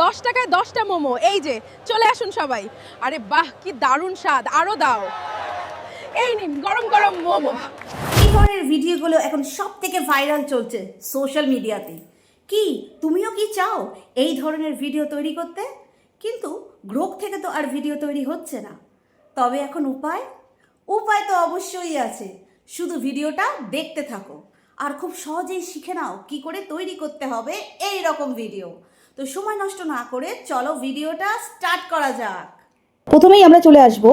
10 টাকায় 10টা মোমো, এই যে চলে আসুন সবাই। আরে বাহ, কি দারুণ স্বাদ, আরো দাও। এই নিন গরম গরম মোমো। এই ধরনের ভিডিওগুলো এখন সব থেকে ভাইরাল চলছে সোশ্যাল মিডিয়াতে। কি তুমিও কি চাও এই ধরনের ভিডিও তৈরি করতে? কিন্তু গ্রোক থেকে তো আর ভিডিও তৈরি হচ্ছে না। তবে এখন উপায় তো অবশ্যই আছে। শুধু ভিডিওটা দেখতে থাকো আর খুব সহজেই শিখে নাও কি করে তৈরি করতে হবে এই রকম ভিডিও। তো সময় নষ্ট না করে চলো ভিডিওটা স্টার্ট করা যাক। প্রথমেই আমরা চলে আসব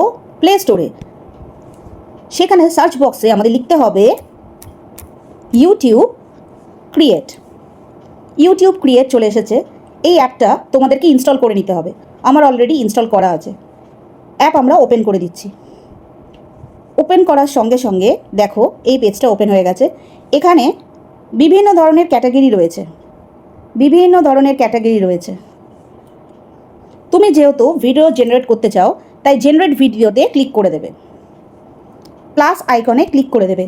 প্লে স্টোরে। সেখানে সার্চ বক্সে আমাদের লিখতে হবে ইউটিউব ক্রিয়েট চলে এসেছে। এই অ্যাপটা তোমাদেরকে ইনস্টল করে নিতে হবে। আমার অলরেডি ইনস্টল করা আছে। অ্যাপ আমরা ওপেন করে দিচ্ছি। ওপেন করার সঙ্গে সঙ্গে দেখো এই পেজটা ওপেন হয়ে গেছে। এখানে বিভিন্ন ধরনের ক্যাটাগরি রয়েছে। তুমি যেহেতু ভিডিও জেনারেট করতে চাও তাই জেনারেট ভিডিওতে ক্লিক করে দেবে। প্লাস আইকনে ক্লিক করে দেবে।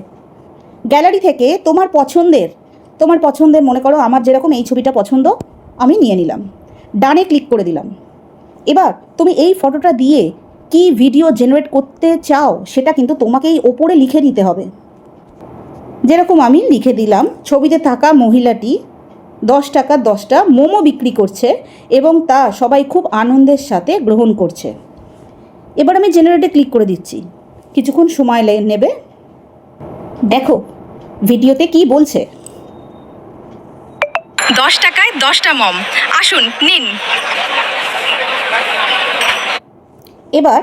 গ্যালারি থেকে তোমার পছন্দের মনে করো আমার যেরকম এই ছবিটা পছন্দ আমি নিয়ে নিলাম, ডানে ক্লিক করে দিলাম। এবার তুমি এই ফটোটা দিয়ে কি ভিডিও জেনারেট করতে চাও সেটা কিন্তু তোমাকেই ওপরে লিখে দিতে হবে। যেরকম আমি লিখে দিলাম, ছবিতে থাকা মহিলাটি 10 টাকা 10টা মোমো বিক্রি করছে এবং তা সবাই খুব আনন্দের সাথে গ্রহণ করছে। এবার আমি জেনারেটে ক্লিক করে দিচ্ছি। কিছুক্ষণ সময় নেবে। দেখো ভিডিওতে কি বলছে। 10 টাকায় 10টা মম, আসুন নিন। এবার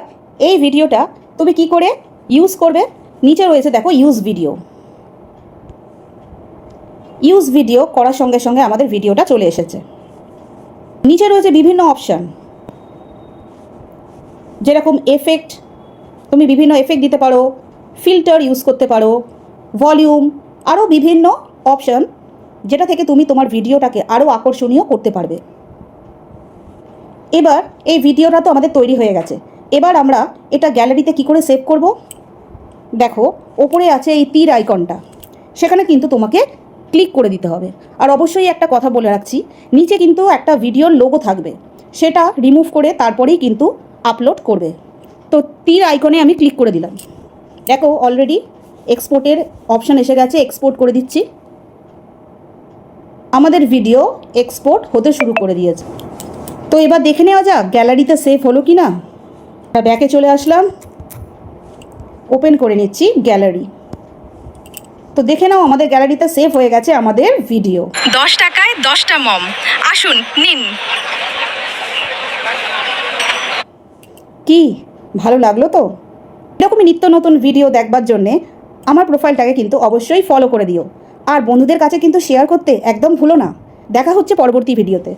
এই ভিডিওটা তুমি কি করে ইউজ করবে? নিচে রয়েছে দেখো ইউজ ভিডিও করার সঙ্গে সঙ্গে আমাদের ভিডিওটা চলে এসেছে। নিচে রয়েছে বিভিন্ন অপশান, যেরকম এফেক্ট, তুমি বিভিন্ন এফেক্ট দিতে পারো, ফিল্টার ইউজ করতে পারো, ভলিউম, আরও বিভিন্ন অপশান যেটা থেকে তুমি তোমার ভিডিওটাকে আরও আকর্ষণীয় করতে পারবে। এবার এই ভিডিওটা তো আমাদের তৈরি হয়ে গেছে। এবার আমরা এটা গ্যালারিতে কি করে সেভ করব? দেখো ওপরে আছে এই তীর আইকনটা, সেখানে কিন্তু তোমাকে ক্লিক করে দিতে হবে। আর অবশ্যই একটা কথা বলে রাখছি, নিচে কিন্তু একটা ভিডিওর লোগো থাকবে, সেটা রিমুভ করে তারপরেই কিন্তু আপলোড করবে। তো তীর আইকনে আমি ক্লিক করে দিলাম। দেখো অলরেডি এক্সপোর্টের অপশান এসে গেছে, এক্সপোর্ট করে দিচ্ছি। আমাদের ভিডিও এক্সপোর্ট হতে শুরু করে দিয়েছে। তো এবার দেখে নেওয়া যাক গ্যালারিতে সেভ হলো কি না। ব্যাকে চলে আসলাম, ওপেন করে নিচ্ছি গ্যালারি। তো দেখে নাও আমাদের গ্যালারিতে সেভ হয়ে গেছে আমাদের ভিডিও। 10 টাকায় 10টা মম, আসুন নিন। কি ভালো লাগলো তো? এরকমই নিত্য নতুন ভিডিও দেখবার জন্যে আমার প্রোফাইলটাকে কিন্তু অবশ্যই ফলো করে দিও। আর বন্ধুদের কাছে কিন্তু শেয়ার করতে একদম ভুলো না। দেখা হচ্ছে পরবর্তী ভিডিওতে।